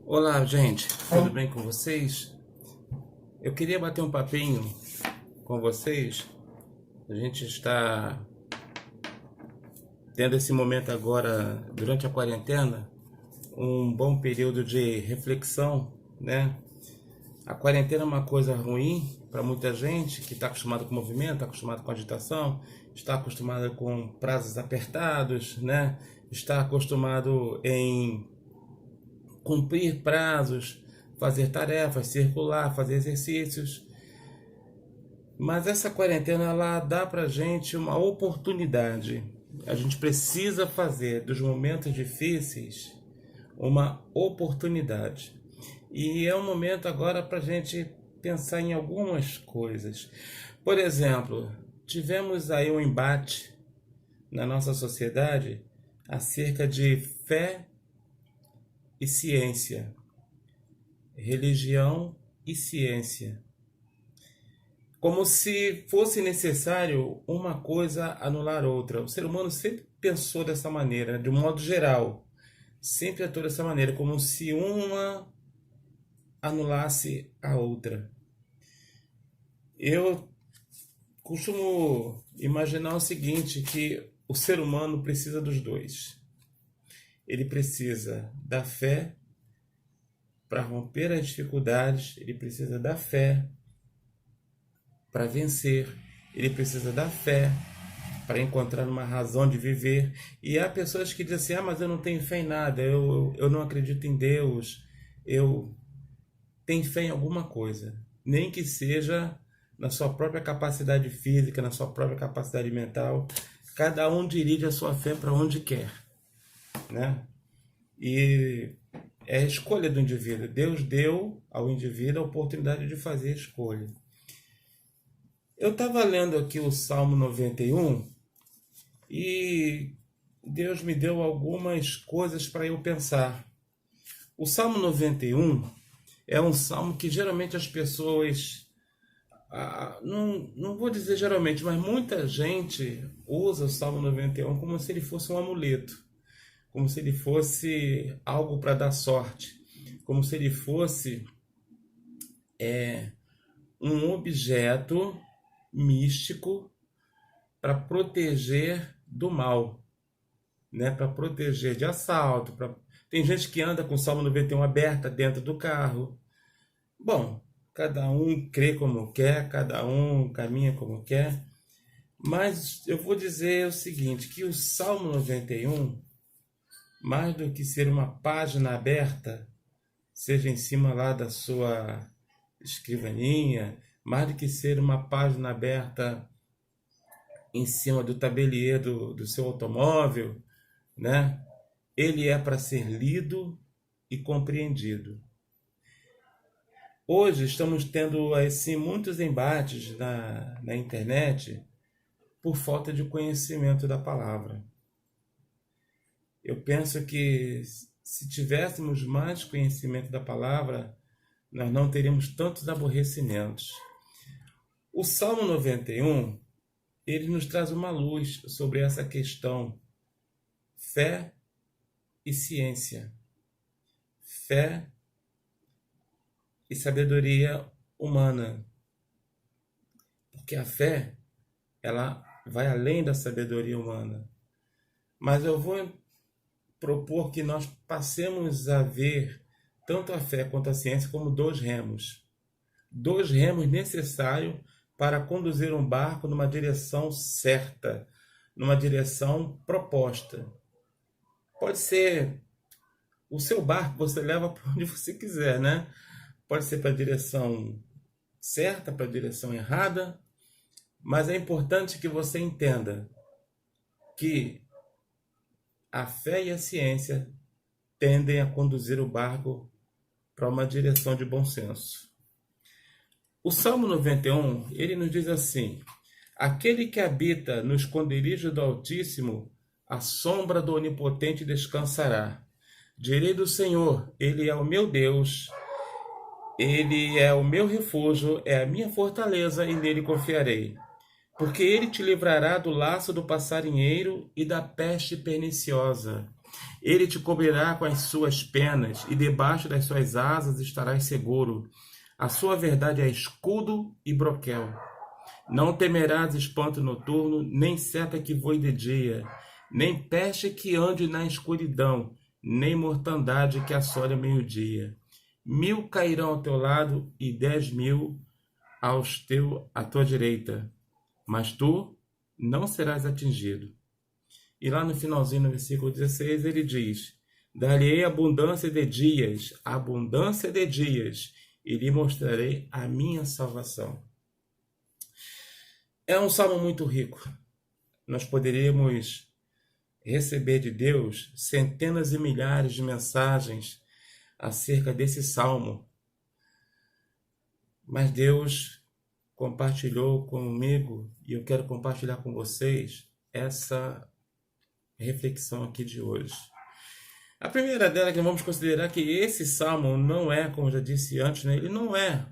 Olá, gente, tudo bem com vocês? Eu queria bater um papinho com vocês. A gente está tendo esse momento agora, durante a quarentena, um bom período de reflexão, né? A quarentena é uma coisa ruim para muita gente que está acostumada com movimento, está acostumada com agitação, está acostumada com prazos apertados, né? Está acostumado em cumprir prazos, fazer tarefas, circular, fazer exercícios. Mas essa quarentena ela dá pra gente uma oportunidade. A gente precisa fazer dos momentos difíceis uma oportunidade. E é um momento agora para a gente pensar em algumas coisas. Por exemplo, tivemos aí um embate na nossa sociedade acerca de fé e ciência, religião e ciência. Como se fosse necessário uma coisa anular outra. O ser humano sempre pensou dessa maneira, de um modo geral. Sempre atuou dessa maneira, como se uma anulasse a outra. Eu costumo imaginar o seguinte, que o ser humano precisa dos dois. Ele precisa da fé para romper as dificuldades, ele precisa da fé para vencer, ele precisa da fé para encontrar uma razão de viver. E há pessoas que dizem assim, mas eu não tenho fé em nada, eu não acredito em Deus, eu tenho fé em alguma coisa, nem que seja na sua própria capacidade física, na sua própria capacidade mental. Cada um dirige a sua fé para onde quer, né? E é a escolha do indivíduo. Deus deu ao indivíduo a oportunidade de fazer a escolha. Eu estava lendo aqui o Salmo 91 e Deus me deu algumas coisas para eu pensar. O Salmo 91 é um salmo que geralmente as pessoas, não vou dizer geralmente, mas muita gente usa o Salmo 91 como se ele fosse um amuleto, como se ele fosse algo para dar sorte, como se ele fosse um objeto místico para proteger do mal, né? Para proteger de assalto. Tem gente que anda com o Salmo 91 aberta dentro do carro. Bom, cada um crê como quer, cada um caminha como quer. Mas eu vou dizer o seguinte, que o Salmo 91, mais do que ser uma página aberta, seja em cima lá da sua escrivaninha, mais do que ser uma página aberta em cima do tabelier do seu automóvel, né? Ele é para ser lido e compreendido. Hoje estamos tendo assim muitos embates na internet por falta de conhecimento da palavra. Eu penso que se tivéssemos mais conhecimento da palavra, nós não teríamos tantos aborrecimentos. O Salmo 91, ele nos traz uma luz sobre essa questão, fé e ciência, fé e sabedoria humana, porque a fé, ela vai além da sabedoria humana. Mas eu vou propor que nós passemos a ver tanto a fé quanto a ciência como dois remos necessários para conduzir um barco numa direção certa, numa direção proposta. Pode ser o seu barco, você leva para onde você quiser, né? Pode ser para a direção certa, para a direção errada, mas é importante que você entenda que a fé e a ciência tendem a conduzir o barco para uma direção de bom senso. O Salmo 91, ele nos diz assim: aquele que habita no esconderijo do Altíssimo, à sombra do Onipotente descansará. Direi do Senhor, ele é o meu Deus, ele é o meu refúgio, é a minha fortaleza e nele confiarei. Porque ele te livrará do laço do passarinheiro e da peste perniciosa. Ele te cobrirá com as suas penas, e debaixo das suas asas estarás seguro. A sua verdade é escudo e broquel. Não temerás espanto noturno, nem seta que voe de dia, nem peste que ande na escuridão, nem mortandade que assole ao meio-dia. 1.000 cairão ao teu lado e 10.000 à tua direita, mas tu não serás atingido. E lá no finalzinho, no versículo 16, ele diz: dar-lhe-ei abundância de dias, e lhe mostrarei a minha salvação. É um salmo muito rico. Nós poderíamos receber de Deus centenas e milhares de mensagens acerca desse salmo. Mas Deus compartilhou comigo, e eu quero compartilhar com vocês essa reflexão aqui de hoje. A primeira dela é que vamos considerar que esse salmo não é, como já disse antes, né? Ele não é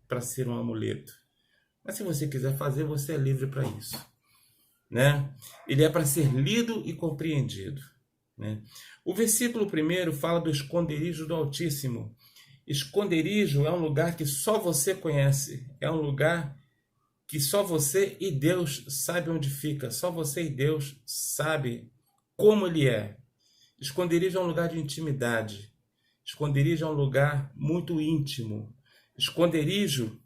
para ser um amuleto. Mas se você quiser fazer, você é livre para isso, né? Ele é para ser lido e compreendido, né? O versículo 1 fala do esconderijo do Altíssimo. Esconderijo é um lugar que só você conhece, é um lugar que só você e Deus sabe onde fica, só você e Deus sabe como ele é. Esconderijo é um lugar de intimidade, esconderijo é um lugar muito íntimo, esconderijo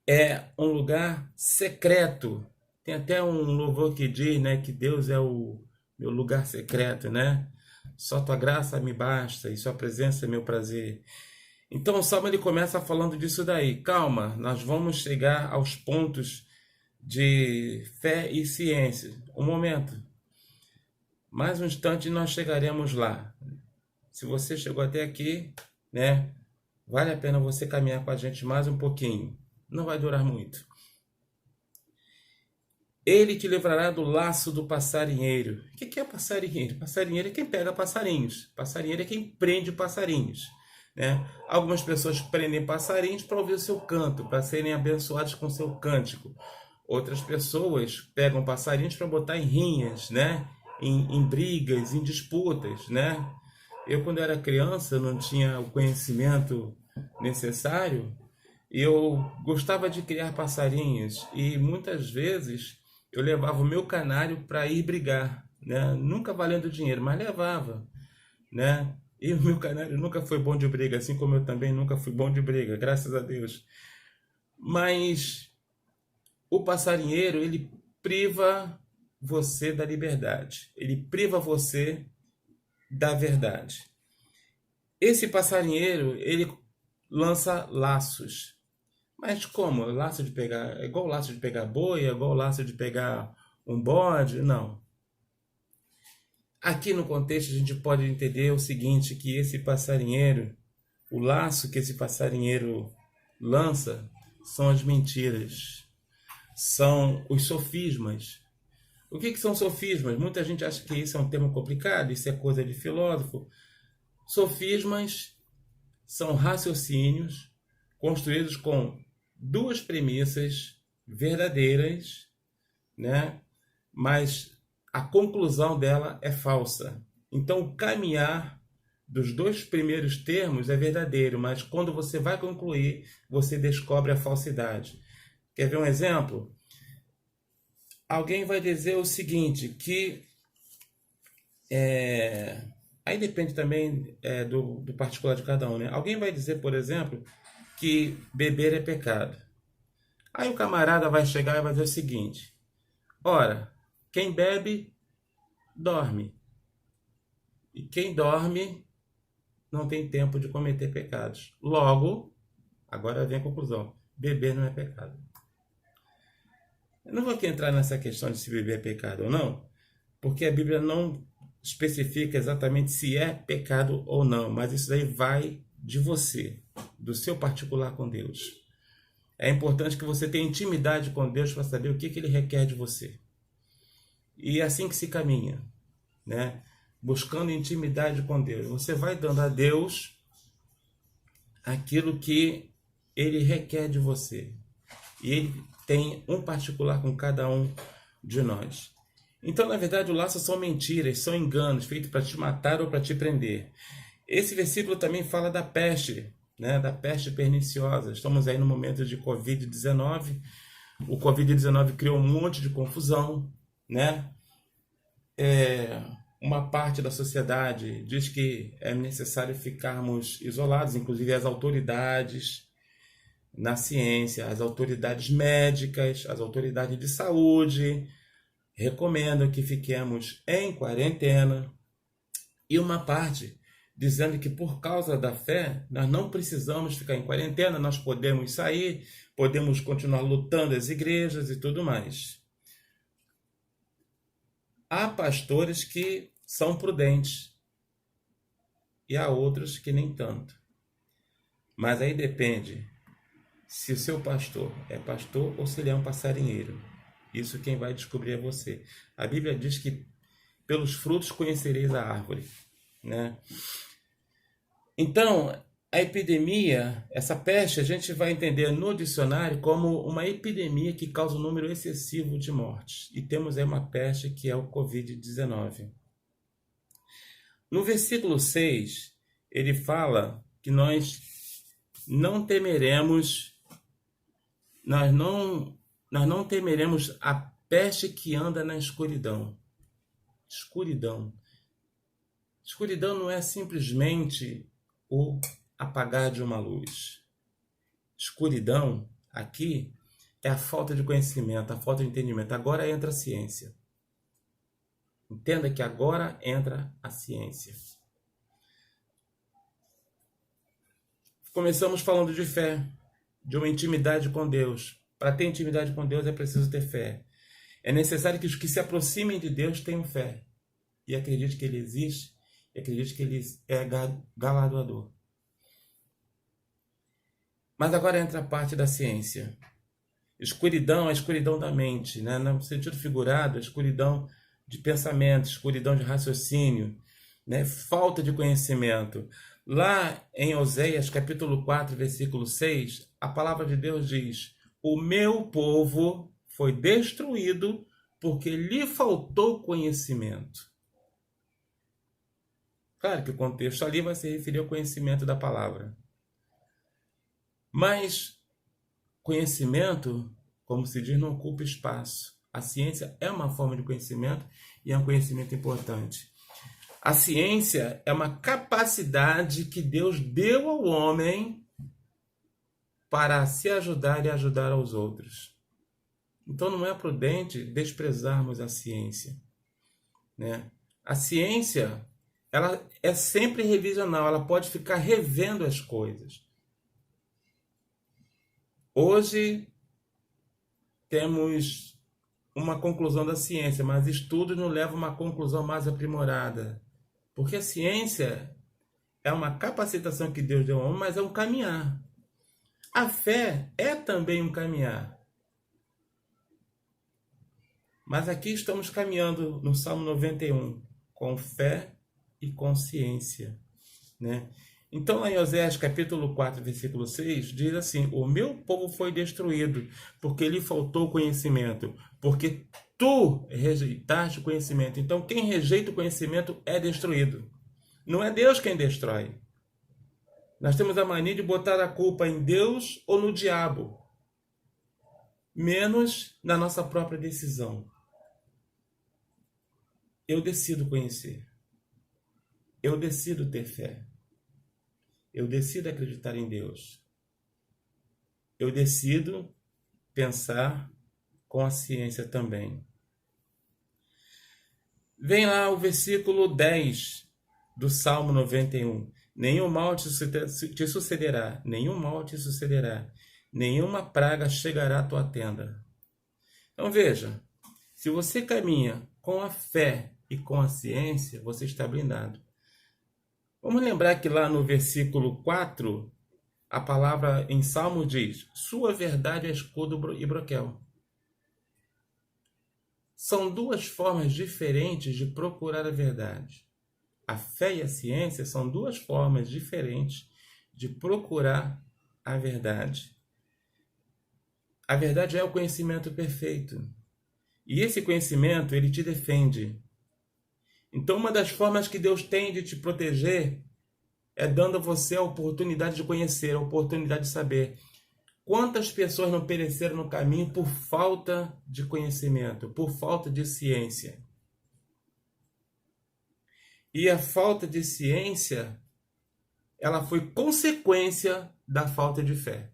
é um lugar secreto. Tem até um louvor que diz, né, que Deus é o meu lugar secreto, né? Só tua graça me basta e sua presença é meu prazer. Então o Salmo ele começa falando disso daí. Calma, nós vamos chegar aos pontos de fé e ciência. Um momento. Mais um instante nós chegaremos lá. Se você chegou até aqui, né? Vale a pena você caminhar com a gente mais um pouquinho. Não vai durar muito. Ele te livrará do laço do passarinheiro. O que é passarinheiro? Passarinheiro é quem pega passarinhos. Passarinheiro é quem prende passarinhos, né? Algumas pessoas prendem passarinhos para ouvir o seu canto, para serem abençoados com o seu cântico. Outras pessoas pegam passarinhos para botar em rinhas, né? Em brigas, em disputas, né? Eu, quando era criança, não tinha o conhecimento necessário. Eu gostava de criar passarinhos e muitas vezes eu levava o meu canário para ir brigar, né? Nunca valendo dinheiro, mas levava, né? E o meu canário nunca foi bom de briga, assim como eu também nunca fui bom de briga, graças a Deus. Mas o passarinheiro, ele priva você da liberdade, ele priva você da verdade. Esse passarinheiro, ele lança laços. Mas como? Laço de pegar, é igual laço de pegar boi, é igual laço de pegar um bode? Não. Aqui no contexto a gente pode entender o seguinte, que esse passarinheiro, o laço que esse passarinheiro lança são as mentiras, são os sofismas. O que são sofismas? Muita gente acha que isso é um termo complicado, isso é coisa de filósofo. Sofismas são raciocínios construídos com duas premissas verdadeiras, né? Mas a conclusão dela é falsa. Então, o caminhar dos dois primeiros termos é verdadeiro, mas quando você vai concluir, você descobre a falsidade. Quer ver um exemplo? Alguém vai dizer o seguinte, que aí depende também do particular de cada um, né? Alguém vai dizer, por exemplo, que beber é pecado. Aí o camarada vai chegar e vai dizer o seguinte: ora, quem bebe, dorme. E quem dorme não tem tempo de cometer pecados. Logo, agora vem a conclusão: beber não é pecado. Eu não vou aqui entrar nessa questão de se beber é pecado ou não, porque a Bíblia não especifica exatamente se é pecado ou não, mas isso aí vai de você, do seu particular com Deus. É importante que você tenha intimidade com Deus para saber o que Ele requer de você. E é assim que se caminha, né? Buscando intimidade com Deus. Você vai dando a Deus aquilo que Ele requer de você. E Ele tem um particular com cada um de nós. Então, na verdade, o laço são mentiras, são enganos feitos para te matar ou para te prender. Esse versículo também fala da peste, né? Da peste perniciosa. Estamos aí no momento de Covid-19. O Covid-19 criou um monte de confusão, né? Uma parte da sociedade diz que é necessário ficarmos isolados, inclusive as autoridades na ciência, as autoridades médicas, as autoridades de saúde recomendam que fiquemos em quarentena. E uma parte dizendo que por causa da fé, nós não precisamos ficar em quarentena, nós podemos sair, podemos continuar lutando as igrejas e tudo mais. Há pastores que são prudentes e há outros que nem tanto. Mas aí depende se o seu pastor é pastor ou se ele é um passarinheiro. Isso quem vai descobrir é você. A Bíblia diz que pelos frutos conhecereis a árvore, né? Então, a epidemia, essa peste, a gente vai entender no dicionário como uma epidemia que causa um número excessivo de mortes. E temos aí uma peste que é o Covid-19. No versículo 6, ele fala que nós não temeremos, nós não temeremos a peste que anda na escuridão. Escuridão. Escuridão não é simplesmente o apagar de uma luz. Escuridão, aqui, é a falta de conhecimento, a falta de entendimento. Agora entra a ciência. Entenda que agora entra a ciência. Começamos falando de fé, de uma intimidade com Deus. Para ter intimidade com Deus é preciso ter fé. É necessário que os que se aproximem de Deus tenham fé. E acredite que Ele existe, e acredite que Ele é galardoador. Mas agora entra a parte da ciência. Escuridão é a escuridão da mente, né? No sentido figurado, a escuridão de pensamento, escuridão de raciocínio, né? Falta de conhecimento. Lá em Oséias, capítulo 4, versículo 6, a palavra de Deus diz: o meu povo foi destruído porque lhe faltou conhecimento. Claro que o contexto ali vai se referir ao conhecimento da palavra. Mas conhecimento, como se diz, não ocupa espaço. A ciência é uma forma de conhecimento e é um conhecimento importante. A ciência é uma capacidade que Deus deu ao homem para se ajudar e ajudar aos outros. Então não é prudente desprezarmos a ciência, né? A ciência, ela é sempre revisional, ela pode ficar revendo as coisas. Hoje temos uma conclusão da ciência, mas estudos nos levam a uma conclusão mais aprimorada. Porque a ciência é uma capacitação que Deus deu ao homem, mas é um caminhar. A fé é também um caminhar. Mas aqui estamos caminhando no Salmo 91, com fé e consciência, né? Então, lá em Oséias capítulo 4, versículo 6, diz assim: o meu povo foi destruído, porque lhe faltou conhecimento, porque tu rejeitaste o conhecimento. Então, quem rejeita o conhecimento é destruído. Não é Deus quem destrói. Nós temos a mania de botar a culpa em Deus ou no diabo, menos na nossa própria decisão. Eu decido conhecer. Eu decido ter fé. Eu decido acreditar em Deus. Eu decido pensar com a ciência também. Vem lá o versículo 10 do Salmo 91. Nenhum mal te sucederá, nenhum mal te sucederá, nenhuma praga chegará à tua tenda. Então veja, se você caminha com a fé e com a ciência, você está blindado. Vamos lembrar que lá no versículo 4, a palavra em Salmo diz: sua verdade é escudo e broquel. São duas formas diferentes de procurar a verdade. A fé e a ciência são duas formas diferentes de procurar a verdade. A verdade é o conhecimento perfeito. E esse conhecimento, ele te defende. Então, uma das formas que Deus tem de te proteger é dando a você a oportunidade de conhecer, a oportunidade de saber. Quantas pessoas não pereceram no caminho por falta de conhecimento, por falta de ciência? E a falta de ciência, ela foi consequência da falta de fé.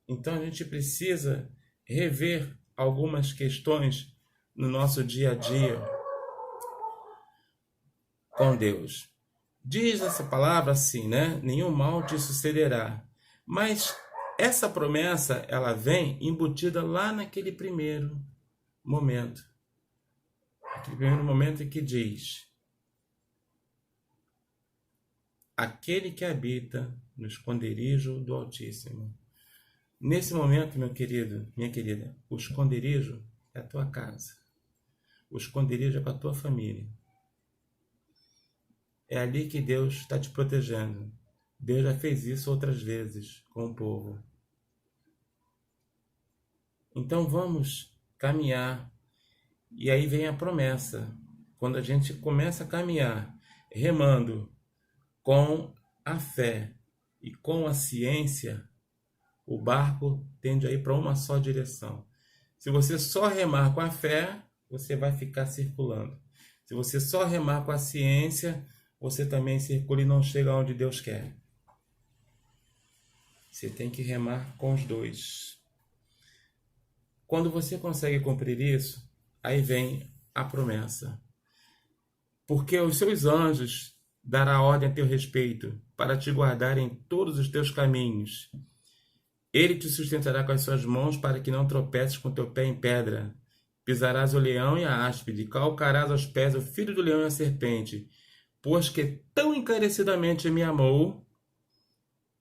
Então a gente precisa rever algumas questões no nosso dia a dia com Deus. Diz essa palavra assim, né? Nenhum mal te sucederá. Mas essa promessa, ela vem embutida lá naquele primeiro momento. Aquele primeiro momento em que diz: aquele que habita no esconderijo do Altíssimo. Nesse momento, meu querido, minha querida, o esconderijo é a tua casa. O esconderijo é com a tua família. É ali que Deus está te protegendo. Deus já fez isso outras vezes com o povo. Então vamos caminhar. E aí vem a promessa. Quando a gente começa a caminhar, remando com a fé e com a ciência, o barco tende a ir para uma só direção. Se você só remar com a fé, você vai ficar circulando. Se você só remar com a ciência, você também circula e não chega onde Deus quer. Você tem que remar com os dois. Quando você consegue cumprir isso, aí vem a promessa. Porque os seus anjos dará ordem a teu respeito, para te guardar em todos os teus caminhos. Ele te sustentará com as suas mãos, para que não tropeces com teu pé em pedra. Pisarás o leão e a áspide, calcarás aos pés o filho do leão e a serpente. Pois que tão encarecidamente me amou,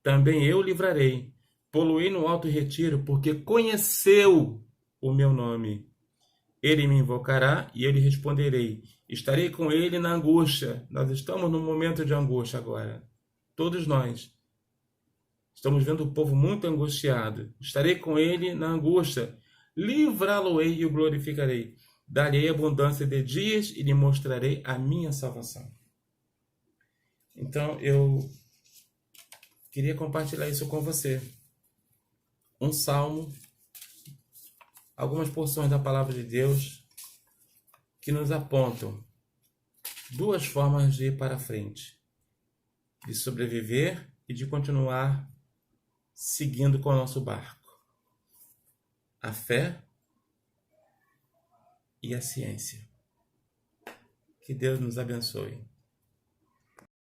também eu o livrarei. Poluei no alto retiro, porque conheceu o meu nome. Ele me invocará e eu lhe responderei. Estarei com ele na angústia. Nós estamos num momento de angústia agora. Todos nós. Estamos vendo o povo muito angustiado. Estarei com ele na angústia. Livrá-lo-ei e o glorificarei. Darei abundância de dias e lhe mostrarei a minha salvação. Então, eu queria compartilhar isso com você. Um salmo, algumas porções da palavra de Deus que nos apontam duas formas de ir para frente, de sobreviver e de continuar seguindo com o nosso barco: a fé e a ciência. Que Deus nos abençoe.